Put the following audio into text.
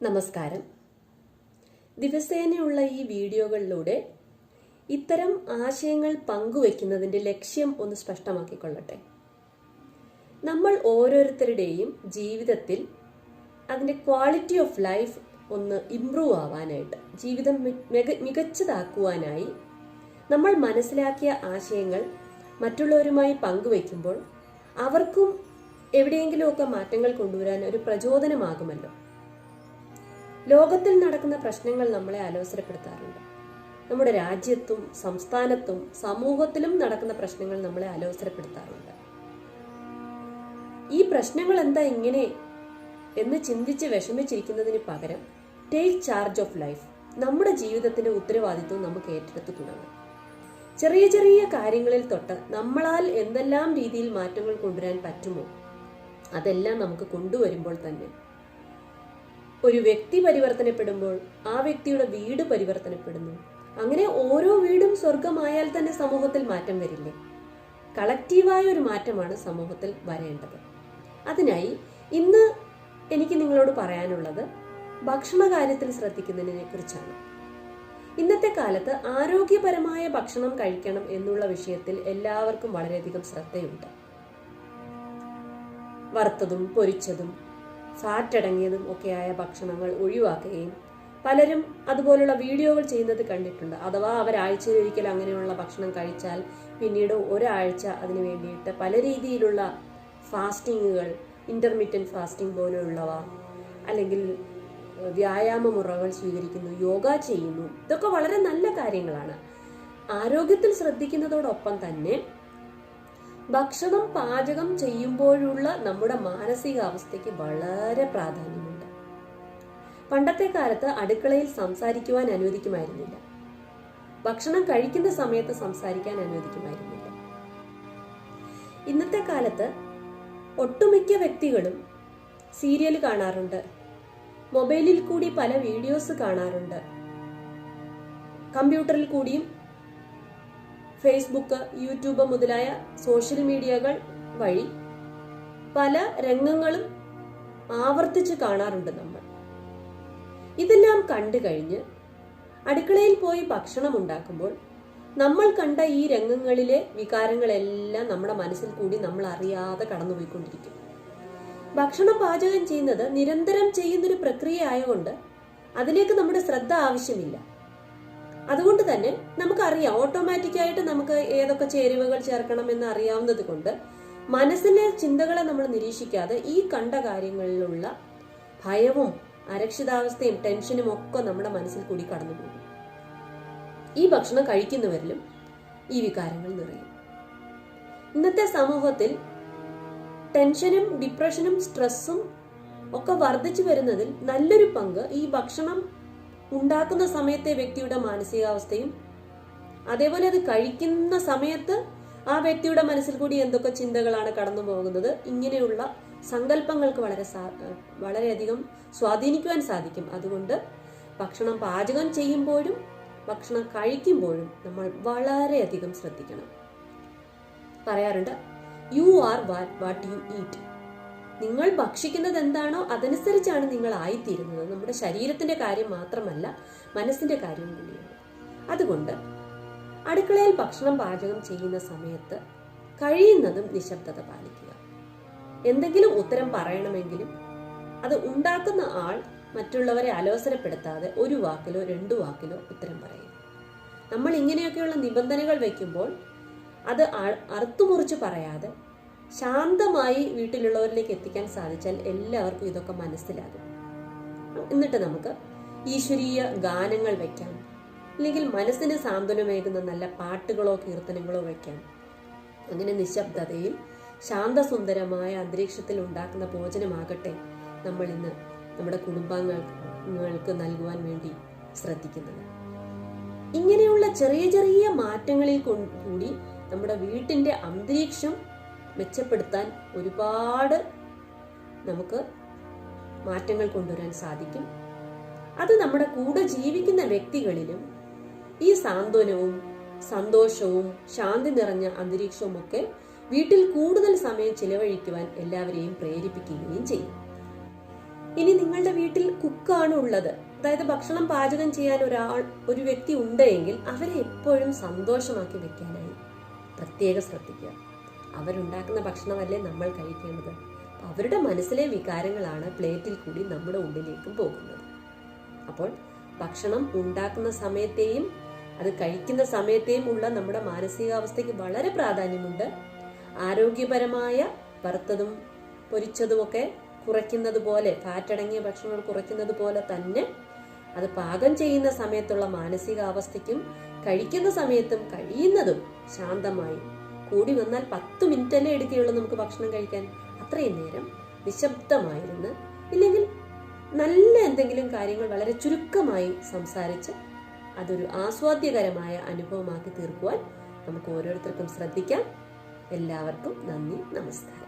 നമസ്കാരം. ദിവസേനയുള്ള ഈ വീഡിയോകളിലൂടെ ഇത്തരം ആശയങ്ങൾ പങ്കുവയ്ക്കുന്നതിന്റെ ലക്ഷ്യം ഒന്ന് സ്പഷ്ടമാക്കിക്കൊള്ളട്ടെ. നമ്മൾ ഓരോരുത്തരുടെയും ജീവിതത്തിൽ അതിന്റെ ക്വാളിറ്റി ഓഫ് ലൈഫ് ഒന്ന് ഇംപ്രൂവ് ആവാനായിട്ട്, ജീവിതം മികച്ചതാക്കുവാനായി നമ്മൾ മനസ്സിലാക്കിയ ആശയങ്ങൾ മറ്റുള്ളവരുമായി പങ്കുവയ്ക്കുമ്പോൾ അവർക്കും എവിടെയെങ്കിലുമൊക്കെ മാറ്റങ്ങൾ കൊണ്ടുവരാൻ ഒരു പ്രചോദനമാകുമല്ലോ. ലോകത്തിൽ നടക്കുന്ന പ്രശ്നങ്ങൾ നമ്മളെ അലോസരപ്പെടുത്താറുണ്ട്. നമ്മുടെ രാജ്യത്തും സംസ്ഥാനത്തും സമൂഹത്തിലും നടക്കുന്ന പ്രശ്നങ്ങൾ നമ്മളെ അലോസരപ്പെടുത്താറുണ്ട്. ഈ പ്രശ്നങ്ങൾ എന്താ ഇങ്ങനെ എന്ന് ചിന്തിച്ച് വിഷമിച്ചിരിക്കുന്നതിന് പകരം ടേക്ക് ചാർജ് ഓഫ് ലൈഫ്, നമ്മുടെ ജീവിതത്തിന്റെ ഉത്തരവാദിത്വം നമുക്ക് ഏറ്റെടുത്ത് തുടങ്ങാം. ചെറിയ ചെറിയ കാര്യങ്ങളിൽ തൊട്ട് നമ്മളാൽ എന്തെല്ലാം രീതിയിൽ മാറ്റങ്ങൾ കൊണ്ടുവരാൻ പറ്റുമോ അതെല്ലാം നമുക്ക് കൊണ്ടുവരുമ്പോൾ തന്നെ ഒരു വ്യക്തി പരിവർത്തനപ്പെടുമ്പോൾ ആ വ്യക്തിയുടെ വീട് പരിവർത്തനപ്പെടുന്നു. അങ്ങനെ ഓരോ വീടും സ്വർഗമായാൽ തന്നെ സമൂഹത്തിൽ മാറ്റം വരില്ലേ? കളക്റ്റീവായ ഒരു മാറ്റമാണ് സമൂഹത്തിൽ വരേണ്ടത്. അതിനായി ഇന്ന് എനിക്ക് നിങ്ങളോട് പറയാനുള്ളത് ഭക്ഷണ കാര്യത്തിൽ ശ്രദ്ധിക്കുന്നതിനെ കുറിച്ചാണ്. ഇന്നത്തെ കാലത്ത് ആരോഗ്യപരമായ ഭക്ഷണം കഴിക്കണം എന്നുള്ള വിഷയത്തിൽ എല്ലാവർക്കും വളരെയധികം ശ്രദ്ധയുണ്ട്. വറുത്തതും പൊരിച്ചതും ഫാറ്റ് അടങ്ങിയതും ഒക്കെയായ ഭക്ഷണങ്ങൾ ഒഴിവാക്കുകയും പലരും അതുപോലുള്ള വീഡിയോകൾ ചെയ്യുന്നത് കണ്ടിട്ടുണ്ട്. അഥവാ അവരാഴ്ചയിലൊരിക്കൽ അങ്ങനെയുള്ള ഭക്ഷണം കഴിച്ചാൽ പിന്നീട് ഒരാഴ്ച അതിനു വേണ്ടിയിട്ട് പല രീതിയിലുള്ള ഫാസ്റ്റിങ്ങുകൾ, ഇന്റർമീഡിയറ്റ് ഫാസ്റ്റിംഗ് പോലെയുള്ളവ, അല്ലെങ്കിൽ വ്യായാമ മുറകൾ സ്വീകരിക്കുന്നു, യോഗ ചെയ്യുന്നു. ഇതൊക്കെ വളരെ നല്ല കാര്യങ്ങളാണ്. ആരോഗ്യത്തിൽ ശ്രദ്ധിക്കുന്നതോടൊപ്പം തന്നെ ഭക്ഷണം പാചകം ചെയ്യുമ്പോഴുള്ള നമ്മുടെ മാനസികാവസ്ഥയ്ക്ക് വളരെ പ്രാധാന്യമുണ്ട്. പണ്ടത്തെ കാലത്ത് അടുക്കളയിൽ സംസാരിക്കുവാൻ അനുവദിക്കുമായിരുന്നില്ല. ഭക്ഷണം കഴിക്കുന്ന സമയത്ത് സംസാരിക്കാൻ അനുവദിക്കുമായിരുന്നില്ല. ഇന്നത്തെ കാലത്ത് ഒട്ടുമിക്ക വ്യക്തികളും സീരിയൽ കാണാറുണ്ട്, മൊബൈലിൽ കൂടി പല വീഡിയോസ് കാണാറുണ്ട്, കമ്പ്യൂട്ടറിൽ കൂടിയും ഫേസ്ബുക്ക്, യൂട്യൂബ് മുതലായ സോഷ്യൽ മീഡിയകൾ വഴി പല രംഗങ്ങളും ആവർത്തിച്ച് കാണാറുണ്ട് നമ്മൾ. ഇതെല്ലാം കണ്ടു കഴിഞ്ഞ് അടുക്കളയിൽ പോയി ഭക്ഷണം ഉണ്ടാക്കുമ്പോൾ നമ്മൾ കണ്ട ഈ രംഗങ്ങളിലെ വികാരങ്ങളെല്ലാം നമ്മുടെ മനസ്സിൽ കൂടി നമ്മൾ അറിയാതെ കടന്നുപോയിക്കൊണ്ടിരിക്കും. ഭക്ഷണം പാചകം ചെയ്യുന്നത് നിരന്തരം ചെയ്യുന്നൊരു പ്രക്രിയ ആയതുകൊണ്ട് അതിലേക്ക് നമ്മുടെ ശ്രദ്ധ ആവശ്യമില്ല. അതുകൊണ്ട് തന്നെ നമുക്കറിയാം, ഓട്ടോമാറ്റിക്കായിട്ട് നമുക്ക് ഏതൊക്കെ ചേരുവകൾ ചേർക്കണം എന്ന് അറിയാവുന്നത് കൊണ്ട് മനസ്സിലെ ചിന്തകളെ നമ്മൾ നിരീക്ഷിക്കാതെ ഈ കണ്ട കാര്യങ്ങളിലുള്ള ഭയവും അരക്ഷിതാവസ്ഥയും ടെൻഷനും ഒക്കെ നമ്മുടെ മനസ്സിൽ കൂടി കടന്നുപോകും. ഈ ഭക്ഷണം കഴിക്കുന്നവരിലും ഈ വികാരങ്ങൾ നിറയും. ഇന്നത്തെ സമൂഹത്തിൽ ടെൻഷനും ഡിപ്രഷനും സ്ട്രെസ്സും ഒക്കെ വർദ്ധിച്ചു വരുന്നതിൽ നല്ലൊരു പങ്ക് ഈ ഭക്ഷണം ഉണ്ടാക്കുന്ന സമയത്തെ വ്യക്തിയുടെ മാനസികാവസ്ഥയും അതേപോലെ അത് കഴിക്കുന്ന സമയത്ത് ആ വ്യക്തിയുടെ മനസ്സിൽ കൂടി എന്തൊക്കെ ചിന്തകളാണ് കടന്നു പോകുന്നത്, ഇങ്ങനെയുള്ള സങ്കല്പങ്ങൾക്ക് വളരെയധികം സ്വാധീനിക്കുവാൻ സാധിക്കും. അതുകൊണ്ട് ഭക്ഷണം പാചകം ചെയ്യുമ്പോഴും ഭക്ഷണം കഴിക്കുമ്പോഴും നമ്മൾ വളരെയധികം ശ്രദ്ധിക്കണം. പറയാറുണ്ട്, you are what you eat. നിങ്ങൾ ഭക്ഷിക്കുന്നത് എന്താണോ അതനുസരിച്ചാണ് നിങ്ങൾ ആയിത്തീരുന്നത്. നമ്മുടെ ശരീരത്തിന്റെ കാര്യം മാത്രമല്ല, മനസ്സിന്റെ കാര്യം കൂടിയാണ്. അതുകൊണ്ട് അടുക്കളയിൽ ഭക്ഷണം പാചകം ചെയ്യുന്ന സമയത്ത് കഴിയുന്നതും നിശബ്ദത പാലിക്കുക. എന്തെങ്കിലും ഉത്തരം പറയണമെങ്കിലും അത് ഉണ്ടാക്കുന്ന ആൾ മറ്റുള്ളവരെ അലോസരപ്പെടുത്താതെ ഒരു വാക്കിലോ 2 വാക്കിലോ ഉത്തരം പറയുക. നമ്മൾ ഇങ്ങനെയൊക്കെയുള്ള നിബന്ധനകൾ വയ്ക്കുമ്പോൾ അത് അറുത്തുമുറിച്ച് പറയാതെ ശാന്തമായി വീട്ടിലുള്ളവരിലേക്ക് എത്തിക്കാൻ സാധിച്ചാൽ എല്ലാവർക്കും ഇതൊക്കെ മനസ്സിലാകും. എന്നിട്ട് നമുക്ക് ഈശ്വരീയ ഗാനങ്ങൾ വയ്ക്കാം, അല്ലെങ്കിൽ മനസ്സിന് സാന്ത്വനമേകുന്ന നല്ല പാട്ടുകളോ കീർത്തനങ്ങളോ വയ്ക്കാം. അങ്ങനെ നിശബ്ദതയിൽ ശാന്തസുന്ദരമായ അന്തരീക്ഷത്തിൽ ഉണ്ടാക്കുന്ന ഭോജനമാകട്ടെ നമ്മൾ ഇന്ന് നമ്മുടെ കുടുംബാംഗങ്ങൾക്ക് നൽകുവാൻ വേണ്ടി ശ്രദ്ധിക്കുന്നത്. ഇങ്ങനെയുള്ള ചെറിയ ചെറിയ മാറ്റങ്ങളിൽ കൂടി നമ്മുടെ വീട്ടിന്റെ അന്തരീക്ഷം മെച്ചപ്പെടുത്താൻ ഒരുപാട് നമുക്ക് മാറ്റങ്ങൾ കൊണ്ടുവരാൻ സാധിക്കും. അത് നമ്മുടെ കൂടെ ജീവിക്കുന്ന വ്യക്തികളിലും ഈ സാന്ത്വനവും സന്തോഷവും ശാന്തി നിറഞ്ഞ അന്തരീക്ഷവും ഒക്കെ വീട്ടിൽ കൂടുതൽ സമയം ചിലവഴിക്കുവാൻ എല്ലാവരെയും പ്രേരിപ്പിക്കുകയും ചെയ്യും. ഇനി നിങ്ങളുടെ വീട്ടിൽ കുക്കാണ് ഉള്ളത്, അതായത് ഭക്ഷണം പാചകം ചെയ്യാൻ ഒരു വ്യക്തി ഉണ്ടെങ്കിൽ അവരെ എപ്പോഴും സന്തോഷമാക്കി വെക്കാനായി പ്രത്യേകം ശ്രദ്ധിക്കുക. അവരുണ്ടാക്കുന്ന ഭക്ഷണമല്ലേ നമ്മൾ കഴിക്കേണ്ടത്. അവരുടെ മനസ്സിലെ വികാരങ്ങളാണ് പ്ലേറ്റിൽ കൂടി നമ്മുടെ ഉള്ളിലേക്കും പോകുന്നത്. അപ്പോൾ ഭക്ഷണം ഉണ്ടാക്കുന്ന സമയത്തെയും അത് കഴിക്കുന്ന സമയത്തെയും ഉള്ള നമ്മുടെ മാനസികാവസ്ഥയ്ക്ക് വളരെ പ്രാധാന്യമുണ്ട്. ആരോഗ്യപരമായ വറുത്തതും പൊരിച്ചതുമൊക്കെ കുറയ്ക്കുന്നത് പോലെ, ഫാറ്റ് അടങ്ങിയ ഭക്ഷണങ്ങൾ കുറയ്ക്കുന്നത് പോലെ തന്നെ അത് പാകം ചെയ്യുന്ന സമയത്തുള്ള മാനസികാവസ്ഥയ്ക്കും കഴിക്കുന്ന സമയത്തും കഴിയുന്നതും ശാന്തമായി, കൂടി വന്നാൽ 10 മിനിറ്റല്ലേ എടുക്കുകയുള്ളൂ നമുക്ക് ഭക്ഷണം കഴിക്കാൻ, അത്രയും നേരം നിശബ്ദമായിരുന്ന്, ഇല്ലെങ്കിൽ നല്ല എന്തെങ്കിലും കാര്യങ്ങൾ വളരെ ചുരുക്കമായി സംസാരിച്ച് അതൊരു ആസ്വാദ്യകരമായ അനുഭവമാക്കി തീർക്കുവാൻ നമുക്ക് ഓരോരുത്തർക്കും ശ്രദ്ധിക്കാം. എല്ലാവർക്കും നന്ദി, നമസ്കാരം.